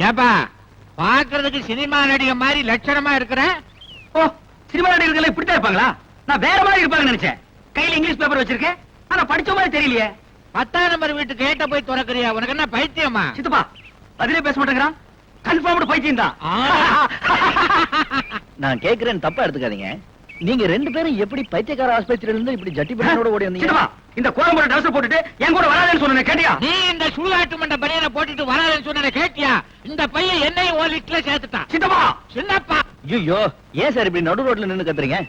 ஏப்பா பாக்குறதுக்கு சினிமா நடிகை மாதிரி லட்சணமா இருக்கிற. ஓ, சினிமா நடிகர்கள் இப்படித்தான் இருப்பாங்களா? நான் வேற மாதிரி இருப்பாங்கன்னு நினைச்சேன். கையில இங்கிலீஷ் பேப்பர் வச்சிருக்கேன், ஆனா படிச்ச மாதிரி தெரியலையே. 10ஆம் நம்பர் வீட்டு கேட்ட போய் திறக்கறியா? உனக்கு என்ன பைத்தியமா? சித்தப்பா பதிலே பேச மாட்டேங்கிறான். கன்ஃபார்ம்டு பைத்தியம் தான். நான் கேக்குறேன், தப்பா எடுத்துக்காதீங்க. நீங்க 2 பேரும் எப்படி பைத்தியக்கார ஆஸ்பத்திரியில இருந்து இப்படி ஜட்டி பையனோட ஓடி வந்தீங்க? சித்தப்பா இந்த கோலம்பர ட்ரெஸ் போட்டுட்டு என் கூட வராதேன்னு சொன்னேன், கேட்டியா? நீ இந்த சுடுகாட்டு மண்ட பையனை போட்டுட்டு வராதுன்னு சொன்ன கேட்டியா? இந்த பையன் என்னையும் ஒரு லிஸ்ட்ல சேர்த்துட்டான். சித்தப்பா சின்னப்பா ஐயோ, ஏன் சார் இப்படி நடு ரோட்ல நின்னு கத்துறீங்க?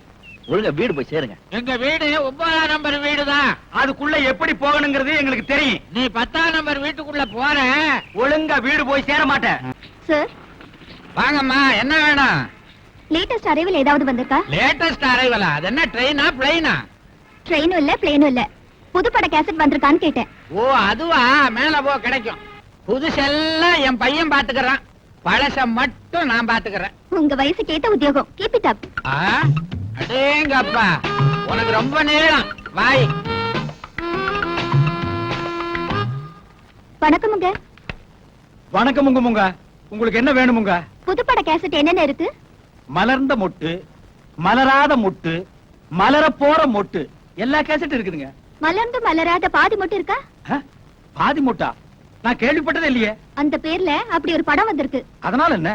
ஒழுங்கா வீடு போய் சேருங்க. எங்க வீடு 9ஆம் நம்பர் வீடுதான். அதுக்குள்ள எப்படி போகணுங்கிறது எங்களுக்கு தெரியும். நீ 10ஆம் நம்பர் வீட்டுக்குள்ள போற, ஒழுங்கா வீடு போய் சேர மாட்டேன். சார் வாங்கம்மா, என்ன வேணும்? லேட்டஸ்ட் அரைவல் ஏதாவது வந்திருக்கா? லேட்டஸ்ட் அரைவலா? அது என்ன ட்ரெயினா பிளைனா? ட்ரெயினும் இல்ல பிளேனும் இல்ல, புதுப்பட கேசட் வந்திருக்கான்னு கேட்டேன். ஓ அதுவா, மேல போ கிடைக்கும். புதுசெல்லாம் என் பையன் பாத்துக்கறான், பழச மட்டும் நான் பாத்துக்கறேன். உங்க வயசுக்கு ஏத்த உத்தியோகம், கீப் இட் அப். அடேங்கப்பா, உனக்கு ரொம்ப நேரம் வாய். வணக்கமுங்க. வணக்கம் முங்க. உங்களுக்கு என்ன வேணுமுங்க? புதுப்பட கேசட் என்னென்ன இருக்கு? மலர்ந்த மொட்டு, மலராத மொட்டு, மலர போற மொட்டு, எல்லா கேசட் இருக்குதுங்க. மலர்ந்து மலராத பாதி மட்டும் இருக்கா? பாதி மொட்டா? நான் கேள்விப்பட்டதே இல்லையே. அந்த பேர்ல அப்படி ஒரு படம் வந்திருக்கு. அதனால என்ன,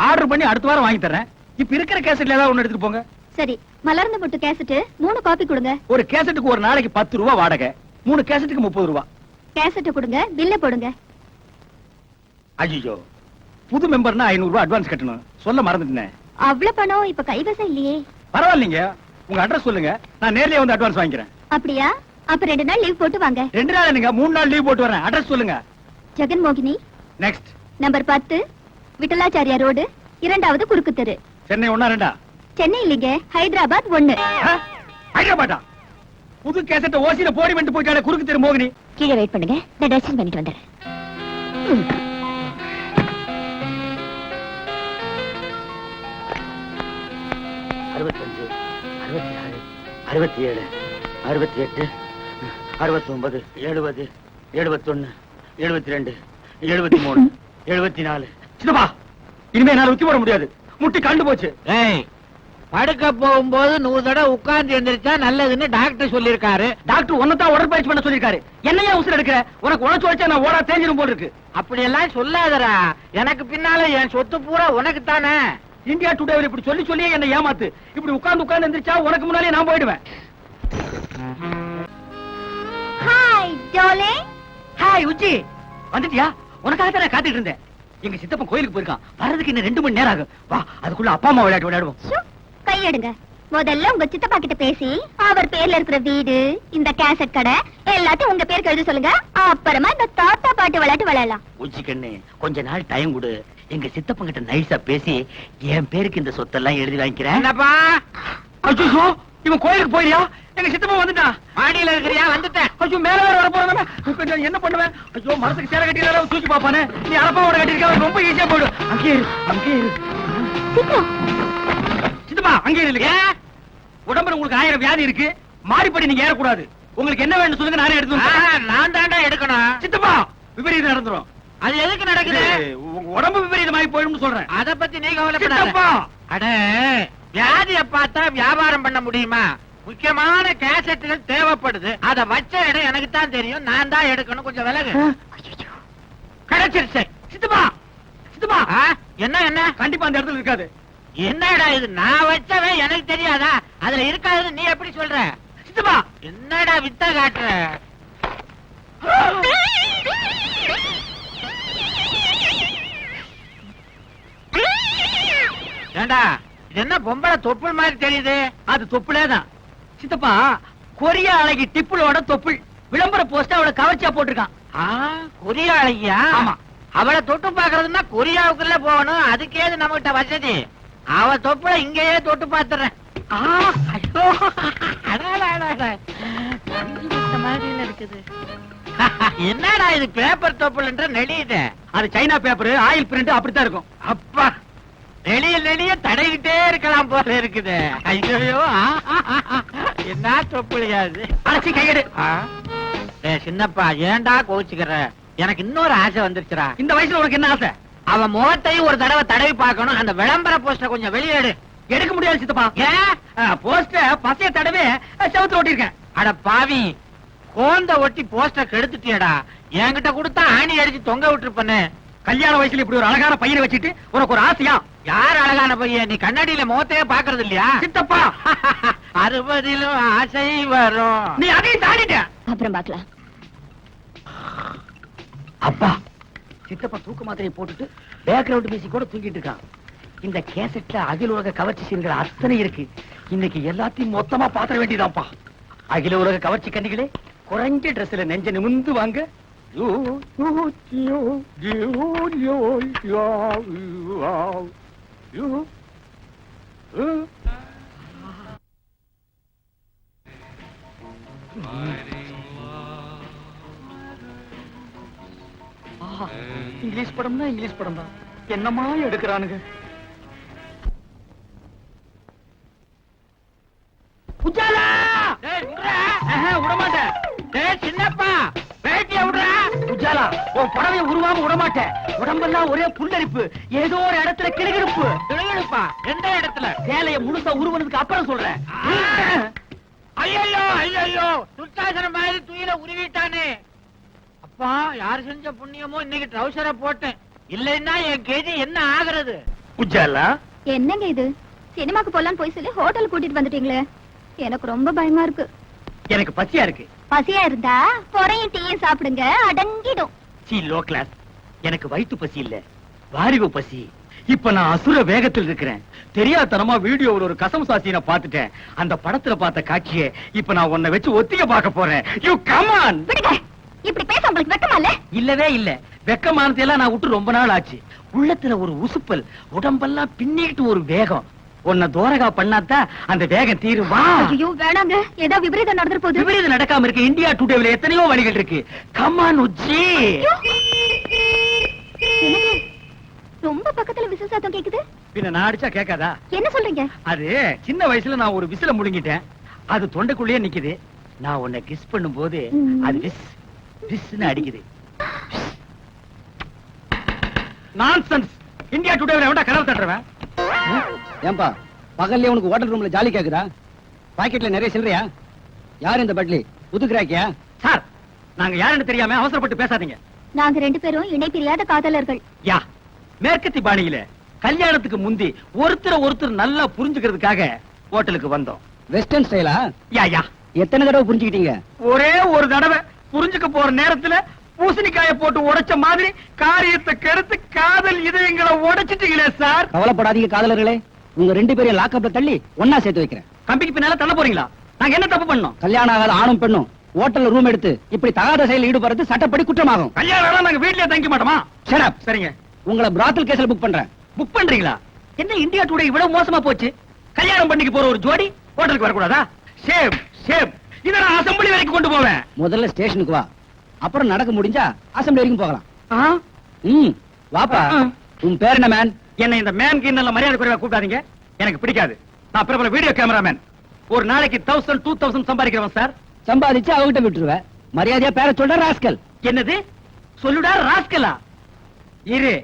ஆர்டர் பண்ணி அடுத்த வாரம் வாங்கி தரேன். இப்ப இருக்கிற கேசட்ல ஏதாவது ஒண்ணு எடுத்துட்டு போங்க. சரி, மலர்ந்த மொட்டு கேசட் 3 காப்பி கொடுங்க. ஒரு கேசட்டுக்கு ஒரு நாளைக்கு 10 ரூபாய் வாடகை, 3 கேசட்டுக்கு 30 ரூபாய். கேசட் கொடுங்க, பில்ல போடுங்க. ஐயோ, புது மெம்பர்னா 500 ரூபாய் அட்வான்ஸ் கட்டணும், சொல்ல மறந்துட்டேன். அவ்வளவு பணம் இப்ப கைவசம் இல்லையே. பரவாயில்லைங்க, உங்க அட்ரஸ் சொல்லுங்க, நான் நேர்லயே வந்து அட்வான்ஸ் வாங்கிக்கிறேன். அப்படியா? அப்ப 2 நாள் லீவ் போட்டு வாங்க. 2 நாள் என்னங்க, 3 நாள் லீவ் போட்டு வரேன். அட்ரஸ் சொல்லுங்க. ஜெகன் மோகினி, நெக்ஸ்ட் நம்பர் 10, விட்டலாச்சாரியா ரோடு, 2வது குறுக்கு தெரு. சென்னை 1 2? சென்னை இல்லைங்க, ஹைதராபாத் 1. ஹைதராபாத்தா? புது கேசட்ட ஓசில போடி வந்து போயிட்டாலே குறுக்கு தெரு மோகினி. கீழே வெயிட் பண்ணுங்க, நான் ட்ரெஸ்ஸிங் பண்ணிட்டு வந்துறேன். 65, 66, 67, 68, 69, 70, 71, 72, 73, 74. சின்னப்பா, இனிமே என்னால உச்சி போட முடியாது, முட்டி கண்டு போச்சு. ஏய், படுக்க போகும்போது 100 தடவை உட்கார்ந்து எந்திரிச்சா நல்லதுன்னு டாக்டர் சொல்லிருக்காரு. டாக்டர் ஒன்னதான் உடற்பயிற்சி பண்ண சொல்லிருக்காரு. என்னையா உசுர எடுக்கிற? உனக்கு உணச்சு வச்சா நான் ஓடா தேஞ்சிரும் போல இருக்கு. அப்படி எல்லாம் சொல்லாதடா, எனக்கு பின்னால என் சொத்து பூரா உனக்கு தானே. இந்தியா டுடேவில் இப்படி சொல்லி சொல்லியே என்ன ஏமாத்து. இப்படி உட்கார்ந்து எந்திரிச்சா உனக்கு முன்னாலே நான் போயிடுவேன். Hi darling. ஹாய் உச்சி, வந்துட்டியா? உனக்காக தான் நான் காத்துட்டு இருந்தேன். எங்க சித்தப்பன் கோயிலுக்கு போயிருக்கான், வர்றதுக்கு இன்னும் 2 மணி நேரம் ஆகும். வா, அதுக்குள்ள அப்பா அம்மா விளையாடுவோம். கை எடுங்க. முதல்ல உங்க சித்தப்பா கிட்ட பேசி அவர் பேர்ல இருக்கிற வீடு, இந்த கேசட் கடை எல்லாத்தையும் உங்க பேருக்கு எழுத சொல்லுங்க. அப்புறமா இந்த தாத்தா பாட்டு விளையாட்டு விளையாடலாம். உச்சி கண்ணு, கொஞ்ச நாள் டைம் கொடு. எங்க சித்தப்பன் கிட்ட நைஸா பேசி என் பேருக்கு இந்த சொத்தெல்லாம் எழுதி வாங்கிக்கிறேன். என்னப்பா? ஐயோ, இவன் கோயிலுக்கு போயிரியா? எங்க சித்தப்பன் வந்துட்டான். மாடியில இருக்கிறியா? வந்துட்டேன். ஐயோ, மேல வேற வர போறேன், என்ன பண்ணுவேன்? ஐயோ, மரத்துக்கு சேர கட்டிடுறா, தூக்கி பாப்பானே. நீ அரப்பாவோட கட்டிருக்க, ரொம்ப ஈஸியா போயிடு. அங்கே இரு. சித்தப்பா, அங்கே இல்லையா? உடம்புல உங்களுக்கு 1000 வியாதி இருக்கு, மாடிப்படி நீங்க ஏறக்கூடாது. உங்களுக்கு என்ன வேணும் சொல்லுங்க, நானே எடுத்து. நான் தாண்டா எடுக்கணும். சித்தப்பா, விபரீதம் நடந்துரும். அது எதுக்கு நடக்குது? உடம்பு விபரீதமாயி போயிடும் சொல்றேன். அத பத்தி நீ கவலைப்படாத. அட, வியாதிய பார்த்தா வியாபாரம் பண்ண முடியுமா? முக்கியமான கேசட்டுகள் தேவைப்படுது, அத வச்ச இடம் எனக்கு தான் தெரியும், நான் தான் எடுக்கணும். கொஞ்சம் விலகு. கிடைச்சிருச்சு. சித்தப்பா, என்ன கண்டிப்பா அந்த இடத்துல இருக்காது. என்னடா இது, நான் வச்சவன் எனக்கு தெரியாதா? அதுல இருக்காதுன்னு நீ எப்படி சொல்ற? சித்தப்பா, என்னடா வித்த காட்டுற? ஏண்டா, இது என்ன பொம்பளை தொப்புள் மாதிரி தெரியுது? அது தொப்புளேதான். சித்தப்பா, கொரியா அழகி டிப்புளோட தொப்புள் விளம்பர போஸ்ட் அவளை கவர்ச்சியா போட்டிருக்கான். கொரியா அழகியா? ஆமா. அவளை தொட்டு பாக்குறதுன்னா கொரியாவுக்குள்ள போகணும், அதுக்கேது நம்ம கிட்ட வசதி. அவ தொப்புல இங்கேயே தொட்டு பாத்துறேன். என்னடா இது, பேப்பர் தொப்புல்ன்ற நெளியுது? அது சைனா பேப்பர், ஆயில் பிரிண்ட் அப்படித்தான் இருக்கும். அப்பா, நெளிய தடைகிட்டே இருக்கலாம் போல இருக்குது. ஐயோ, என்ன தொப்புளியாது? அழைச்சி கையெடு. சின்னப்பா, ஏன்டா கோச்சுக்கிற? எனக்கு இன்னொரு ஆசை வந்துருச்சுடா. இந்த வயசுல உனக்கு என்ன ஆசை? அவன் முகத்தையும் ஒரு தடவை தடவி பார்க்கணும். அந்த விளம்பர போஸ்டர் கொஞ்சம் வெளியே எடு. எடுக்க முடியாது சித்தப்பா. ஏன்? போஸ்டர் பசைய தடவை செவுத்துல ஓட்டிருக்கேன். அட பாவி, கோந்த ஒட்டி போஸ்டர் கெடுத்துட்டியடா. என்கிட்ட கொடுத்தா ஆணி அடிச்சு தொங்க விட்டுருப்பனே. கல்யாண வயசுல இப்படி ஒரு அழகான பையனை வச்சுட்டு உனக்கு ஒரு ஆசையா? யார் அழகான பையன்? நீ கண்ணாடியில முகத்தையே பாக்குறது இல்லையா? சித்தப்பா 60லும் ஆசை வரும். நீ அதையும் தாண்டிட்ட. அப்புறம் பார்க்கலாம். அப்பா சித்தப்பா தூக்க மாத்திரையை போட்டுட்டு பேக்ரவுண்ட் மியூசிக் கூட தூங்கிட்டு இருக்கான். இந்த கேசட்ல அகில உலக கவர்ச்சி சீன்கள் அத்தனை இருக்கு. இன்னைக்கு எல்லாத்தையும் மொத்தமா பாத்திர வேண்டியதான்ப்பா. அகில உலக கவர்ச்சி கண்ணிகளே, குறைஞ்ச ட்ரெஸ்ல நெஞ்ச நிமிந்து வாங்க. இங்கிலீஷ் படம்னா இங்கிலீஷ் படம் தான். என்னமா எடுக்கிறானுங்க. உஜாலா! டேய், விட்றா. விடமாட்டேன். டேய், சின்னப்பா, வேட்டிய விட்றா. உஜாலா, உன் புடவைய உருவாம விடமாட்டேன். உடம்பெல்லாம் ஒரே புல்லரிப்பு, ஏதோ ஒரு இடத்துல கிளுகிழுப்பு. கிளுகிழுப்பா? எந்த இடத்துல? சேலைய முழுசா உருவனதுக்கு அப்புறம் சொல்றேன். ஐயோ ஐயோ, துர்த்தாசனம் மாதிரி துயில உருவிட்டானே. அப்பா, யார் செஞ்ச புண்ணியமோ இன்னைக்கு ட்ரௌசரை போட்டேன். இல்லைன்னா என் கேஜி என்ன ஆகுறது? உஜாலா, என்னங்க இது? சினிமாக்கு போலான்னு போய் சொல்லி ஹோட்டல் கூட்டிட்டு வந்துட்டீங்களே. எனக்கு ரொம்ப பயமா இருக்கு. எனக்கு பசியா இருக்கு. பசியா இருந்தா பொறையும் டீயும் சாப்பிடுங்க, அடங்கிடும். C low class. எனக்கு வயிற்று பசி இல்ல, வாரிவு பசி. இப்ப நான் அசுர வேகத்தில் இருக்கிறேன். தெரியாதனமா வீடியோவில் ஒரு கசம் சாசியை பார்த்துட்டேன். அந்த படத்துல பார்த்த காட்சியை இப்ப நான் உன்னை வச்சு ஒத்திக பார்க்க போறேன். You come on. விடுங்க. இப்படி பேச உங்களுக்கு வெக்கமா இல்ல? இல்லவே இல்ல. வெக்கமானதை எல்லாம் நான் விட்டு ரொம்ப நாள் ஆச்சு. உள்ளத்துல ஒரு உசுப்பல், உடம்பெல்லாம் பின்னிட்டு ஒரு வேகம். உன்னை தோரகா பண்ணாதான் அந்த வேகம் தீருமா? ஐயோ வேணாங்க, ஏதோ விபரீதம் நடந்துற போகுது. விபரீதம் நடக்காம இருக்கு. இந்தியா டுடேல எத்தனையோ வழிகள் இருக்கு. Come on Ujji. என்னங்க, ரொம்ப பக்கத்துல விசில் சத்தம் கேக்குது. பின்ன நான் அடிச்சா கேட்காதா? என்ன சொல்றீங்க? அது சின்ன வயசுல நான் ஒரு விசில முழுங்கிட்டேன். அது தொண்டைக்குள்ளேயே நிக்குது. நான் உன்னை கிஸ் பண்ணும் போது அது விஸ் விஸ்னு அடிக்குது. நான்சென்ஸ். இந்தியா டுடேல எவன்டா கனவு தட்டுறவன்? ஏன்பா பகல்ல உனக்கு ஹோட்டல் ரூம்ல ஜாலி கேக்குதா? பாக்கெட்ல நிறைய சில்லறையா? யார் இந்த பட்லி? புதுக்குறாக்கியா? சார், நாங்க யாருன்னு தெரியாம அவசரப்பட்டு பேசாதீங்க. நாங்க ரெண்டு பேரும் இணை பிரியாத காதலர்கள். யா, மேற்கத்தி பாணியில கல்யாணத்துக்கு முந்தி ஒருத்தர் நல்லா புரிஞ்சுக்கிறதுக்காக ஹோட்டலுக்கு வந்தோம். வெஸ்டர்ன் ஸ்டைலா? யா யா. எத்தனை தடவை புரிஞ்சுக்கிட்டீங்க? ஒரே ஒரு தடவை புரிஞ்சுக்க போற நேரத்துல பூசணிக்காய போட்டு உடைச்ச மாதிரி காரியத்தை கெடுத்து காதல் இதயங்களை உடைச்சிட்டீங்களே சார். கவலைப்படாதீங்க காதலர்களே, உங்க ரெண்டு பேரையும் லாக்அப்ல தள்ளி ஒன்னா சேர்த்து வைக்கிறேன். கம்பிக்கு பின்னால தள்ள போறீங்களா? நாங்க என்ன தப்பு பண்ணோம்? கல்யாணம் ஆகாத ஆணும் பெண்ணும் ஹோட்டல்ல ரூம் எடுத்து இப்படி தகாத செயலில் ஈடுபடுறது சட்டப்படி குற்றமாகும். கல்யாணம் நாங்க வீட்லயே தங்க மாட்டோமா? Shut up. சரிங்க. உங்களை பிராத்தல் கேஸ்ல புக் பண்றேன். புக் பண்றீங்களா? என்ன இந்தியா டுடே இவ்வளவு மோசமா போச்சு? கல்யாணம் பண்ணிக்கு போற ஒரு ஜோடி ஹோட்டலுக்கு வரக்கூடாதா? Same same. இத நான் அசெம்பிளி வரைக்கும் கொண்டு போவேன். முதல்ல ஸ்டேஷனுக்கு வா, அப்புறம் நடக்க முடிஞ்சா அசெம்பிளி வரைக்கும் போகலாம். வாப்பா. உன் பேர் என்ன மேன்? என்ன இந்த மேன் கிண்ணல மரியாதை குறைவா கூப்பிடாதீங்க. எனக்கு பிடிக்காது. நான் பிரபல வீடியோ கேமராமேன். ஒரு நாளைக்கு 1000 2000 சம்பாதிக்கிறவன் சார். சம்பாதிச்சு அவகிட்ட விட்டுருவேன். மரியாதையா பேர சொல்ற ராஸ்கல். என்னது? சொல்லுடா ராஸ்கலா? இரு,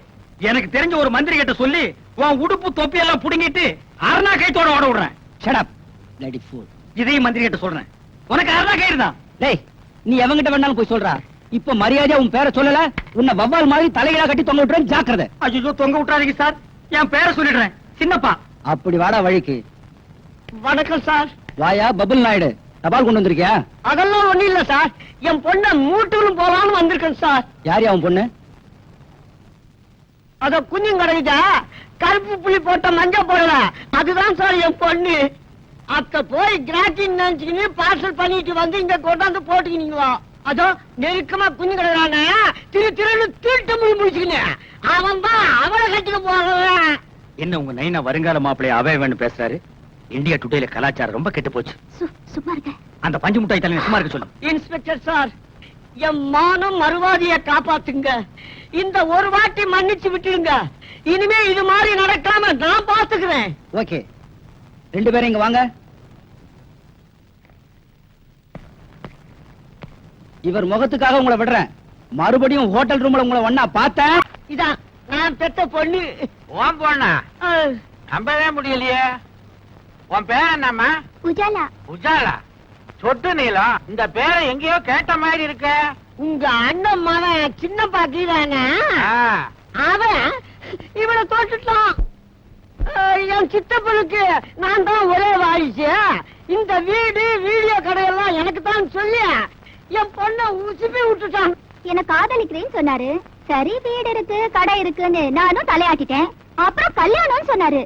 எனக்கு தெரிஞ்ச ஒரு மந்திரி கிட்ட சொல்லி உன் உடுப்பு தொப்பி எல்லாம் புடுங்கிட்டு அரணா கைத்தோட ஓட விடுறேன். Shut up, bloody fool. இதையும் மந்திரி கிட்ட சொல்றேன். உனக்கு அரணா கயிறு தான். டேய், நீ எவங்கிட்ட வேணாலும் போய் சொல்றா. இப்ப மரியாதையா உன் பேரை சொல்லல, உன்னை வவ்வால் மாதிரி தலைகீழா கட்டி தொங்க விட்டுறேன். ஜாக்கிரதை. ஐயோ, தொங்க விட்டுறாதீங்க சார். என் பேரை சொல்லிடுறேன். சின்னப்பா. அப்படி வாடா வழிக்கு. வணக்கம் சார். வாயா பபுல் நாயுடு, தபால் கொண்டு வந்திருக்கியா? அதெல்லாம் ஒண்ணு இல்ல சார். என் பொண்ண மூட்டூரும் போலான்னு வந்திருக்கேன் சார். யாரையா உன் பொண்ணு? அத குஞ்சும் கிடைச்சா கருப்பு புள்ளி போட்ட மஞ்சள் போடல, அதுதான் சார் என் பொண்ணு. அத்த போய் கிராட்டின் நினைச்சுக்கின்னு பார்சல் பண்ணிட்டு வந்து இங்க கொண்டாந்து போட்டுக்கினீங்களா? அதோ நெருக்கமா குஞ்சு கிடக்குறாங்க, திருன்னு திருட்டு முடிச்சுக்கின்னு அவன் தான் அவளை கட்டிக்க போறவன். என்ன உங்க நைனா வருங்கால மாப்பிளைய அவைவன்னு பேசுறாரு? இந்தியா டுடேல கலாச்சாரம் ரொம்ப கெட்டு போச்சு. சும்மா இருக்க. அந்த பஞ்சு முட்டாய் தலையை சும்மா இருக்க சொல்லு. இன்ஸ்பெக்டர் சார், என் மானம் மறுவாதிய காப்பாத்துங்க. இந்த ஒரு வாட்டி மன்னிச்சு விட்டுடுங்க. இனிமே இது மாதிரி நடக்காம நான் பாத்துக்கிறேன். ஓகே, ரெண்டு பேரும் இங்க வாங்க. இவர் முகத்துக்காக உங்களை விடுறேன். மறுபடியும் ஹோட்டல் ரூம்ல உங்களை ஒன்னா பார்த்தேன். இதான் நான் பெத்த பொண்ணு உன் பொண்ணா ஆ, நம்பவே முடியலையே. உன் பேர் என்னம்மா? உஜாலா. உஜாலா. சொட்டு நீளம். இந்த பேரை எங்கேயோ கேட்ட மாதிரி இருக்க. உங்க அண்ணன் மகன் சின்ன பாட்டிதானே ஆ, அவன் இவனை தோட்டுட்டான். என் சித்தப்பனுக்கு நான் தான் ஒரே வாரிசு. இந்த வீடு வீடியோ கடையெல்லாம் எனக்கு தான் சொல்லி என் பொண்ணை உசுப்பி விட்டுட்டான். என்ன காதலிக்கிறேன்னு சொன்னாரு. சரி, வீடு இருக்கு கடை இருக்குன்னு நானும் தலையாட்டிட்டேன். அப்புறம் கல்யாணம்னு சொன்னாரு.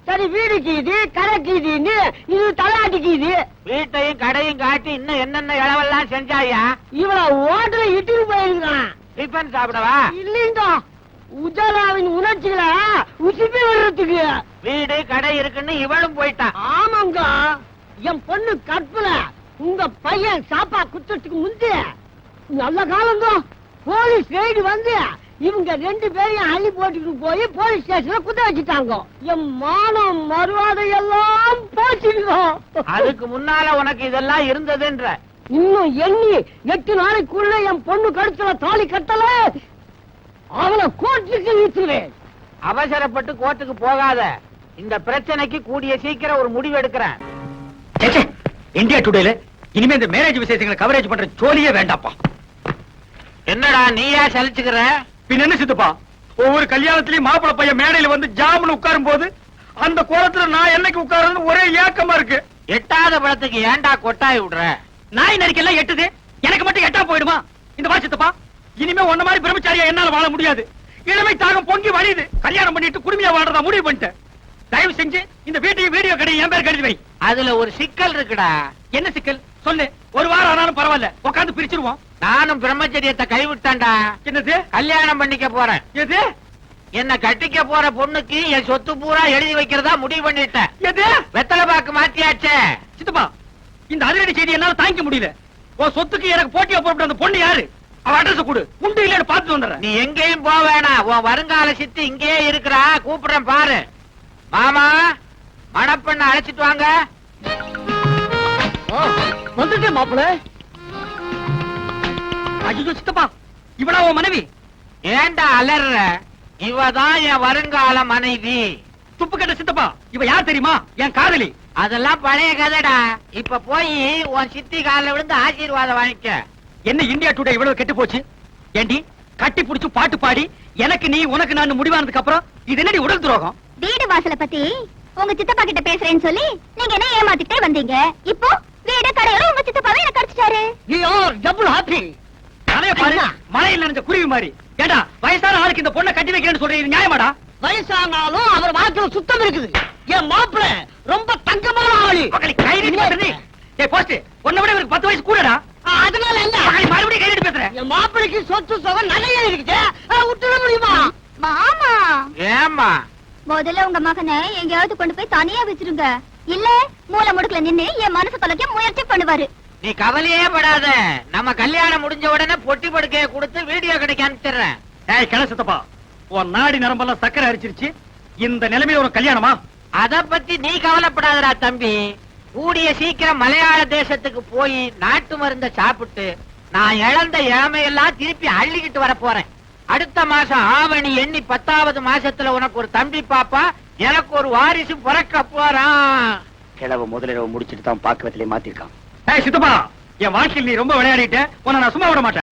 சரி, வீடுக்கு இது கடைக்கு இதுன்னு இது தலையாட்டிக்கு இது. வீட்டையும் கடையும் காட்டி இன்னும் என்னென்ன இளவெல்லாம் செஞ்சாயா? இவள ஓட்டுல இட்டுன்னு போயிருக்கான். டிஃபன் சாப்பிடவா? இல்லைங்க, உஜாலாவின் உணர்ச்சிகளை உசுப்பி விடுறதுக்கு. வீடு கடை இருக்குன்னு இவளும் போயிட்டான். ஆமாங்க, என் பொண்ணு கற்பல உங்க பையன் சாப்பா குத்துறதுக்கு முந்தி நல்ல காலங்க போலீஸ் ரெய்டு வந்து இவங்க 2 பேரையும் அள்ளி போட்டுட்டு போய் போலீஸ் ஸ்டேஷன்ல குத்த வச்சுட்டாங்க. என் மானம் மறுவாதை எல்லாம் போச்சுங்க. அதுக்கு முன்னால உனக்கு இதெல்லாம் இருந்ததுன்ற. இன்னும் எண்ணி 8 நாளைக்குள்ள என் பொண்ணு கழுத்துல தாலி கட்டல அவளை கோர்ட்டுக்கு இழுத்துருவேன். அவசரப்பட்டு கோர்ட்டுக்கு போகாத. இந்த பிரச்சனைக்கு கூடிய சீக்கிரம் ஒரு முடிவு எடுக்கிறேன். சேச்சே, இந்தியா டுடேல இனிமே இந்த மேரேஜ் விசேஷங்களை கவரேஜ் பண்ற ஜோலியே வேண்டாப்பா. என்னடா நீயா சலிச்சுக்கிற? பின்ன என்ன சித்தப்பா, ஒவ்வொரு கல்யாணத்திலயும் மாப்பிள பையன் மேடையில வந்து ஜாமுன்னு உட்காரும் போது அந்த கோலத்துல நான் என்னைக்கு உட்கார்றது ஒரே ஏக்கமா இருக்கு. எட்டாத பழத்துக்கு ஏன்டா கொட்டாய் விடுற? நாய் நரிக்கெல்லாம் எட்டுது, எனக்கு மட்டும் எட்டா போயிடுமா? இந்த வா சித்தப்பா, இனிமே ஒன்ன மாதிரி பிரம்மச்சாரியா என்னால வாழ முடியாது. இளமை தாகம் பொங்கி வழியுது. கல்யாணம் பண்ணிட்டு குடுமையா வாழ்றதா முடிவு பண்ணிட்டேன். தயவு செஞ்சு இந்த வீட்டையும் வீடியோ கடையும் என் பேர் கழுதி வை. அதுல ஒரு சிக்கல் இருக்குடா. என்ன சிக்கல் சொல்லு. ஒரு வாரம் ஆனாலும் பரவாயில்ல, உட்காந்து பிரிச்சிருவோம். நானும் பிரம்மச்சரியத்தை கைவிட்டேன்டா. என்னது? கல்யாணம் பண்ணிக்க போறேன். எது? என்ன கட்டிக்க போற பொண்ணுக்கு என் சொத்து பூரா எழுதி வைக்கிறதா முடிவு பண்ணிட்டேன். எது? வெத்தலை பாக்கு மாத்தியாச்சே. சித்தப்பா, இந்த அதிரடி செய்தி என்னால தாங்கிக்க முடியல. உன் சொத்துக்கு எனக்கு போட்டியா போட்டு அந்த பொண்ணு யாரு? அவ அட்ரஸ் கொடு, உண்டு இல்லன்னு பார்த்துட்டு வந்துடுறேன். நீ எங்கேயும் போக வேணாம். உன் வருங்கால சித்தி இங்கேயே இருக்கிறா. கூப்பிடுறேன் பாரு. மாமா, மணப்பெண்ண அழைச்சிட்டு வாங்க. வந்துட்டு மாப்பிள்ள. ஐயோ சித்தப்பா, இவளா உன் மனைவி? ஏன்டா அலற? இவதான் என் வருங்கால மனைவி. துப்பு கட்ட சித்தப்பா, இவ யார் தெரியுமா? என் காதலி. அதெல்லாம் பழைய கதைடா. இப்ப போய் உன் சித்தி காலில் விழுந்து ஆசீர்வாதம் வாங்கிக்க. என்ன இந்தியா டுடே இவ்வளவு கெட்டு போச்சு? ஏண்டி கட்டி புடிச்சு பாட்டு பாடி எனக்கு நீ உனக்கு நான் முடிவானதுக்கு அப்புறம் இது என்னடி உடல் துரோகம்? வீடு வாசலை பத்தி உங்க சித்தப்பா கிட்ட பேசுறேன்னு சொல்லி நீங்க என்ன ஏமாத்திட்டே வந்தீங்க. இப்போ வீடு கடையோட உங்க சித்தப்பாவே எனக்கு அடிச்சிட்டாரு. You are double happy. தலைய பாரு, மழையில் நனைஞ்ச குருவி மாதிரி. ஏண்டா வயசான ஆளுக்கு இந்த பொண்ணை கட்டி வைக்கிறேன்னு சொல்றீங்க, நியாயமாடா? வயசானாலும் அவர் வாக்குல சுத்தம் இருக்குது. என் மாப்பிள்ள ரொம்ப தங்கமான ஆளு. மகளே, கை நீட்டி பேசுறீ. ஏய் போஸ்ட், உன்னை விட இவருக்கு 10 வயசு கூடடா. அதனால என்ன? மகளே, மறுபடியும் கை நீட்டி பேசுறேன். என் மாப்பிளைக்கு சொத்து சுகம் நிறைய இருக்குது. விட்டுட முடியுமா? மாமா, ஏம்மா? முதல்ல உங்க மகனை எங்கேயாவது கொண்டு போய் தனியா வச்சிருங்க. இல்ல மூல முடுக்குல நின்னு என் மனசு தொலைக்க முயற்சி பண்ணுவாரு. நீ கவலையே படாத. நம்ம கல்யாணம் முடிஞ்ச உடனே பொட்டி படுக்கைய கொடுத்து வீடியோ கிடைக்க அனுப்பிச்சிடுறேன். ஏய் கிள சித்தப்பா, உன் நாடி நரம்பெல்லாம் சக்கரை அரிச்சிருச்சு. இந்த நிலைமையில ஒரு கல்யாணமா? அத பத்தி நீ கவலைப்படாதடா தம்பி. கூடிய சீக்கிரம் மலையாள தேசத்துக்கு போய் நாட்டு மருந்த சாப்பிட்டு நான் இழந்த இளமையெல்லாம் திருப்பி அள்ளிக்கிட்டு வர போறேன். அடுத்த மாசம் ஆவணி எண்ணி 10வது மாசத்துல உனக்கு ஒரு தம்பி பாப்பா, எனக்கு ஒரு வாரிசு பிறக்க போறான். கிழவ முதலிரவு முடிச்சிட்டு தான் பாக்குவத்திலே மாத்திருக்கான். ஏய் சித்தப்பா, என் வாழ்க்கையில் நீ ரொம்ப விளையாடிட்ட. உன்னை நான் சும்மா விட மாட்டேன்.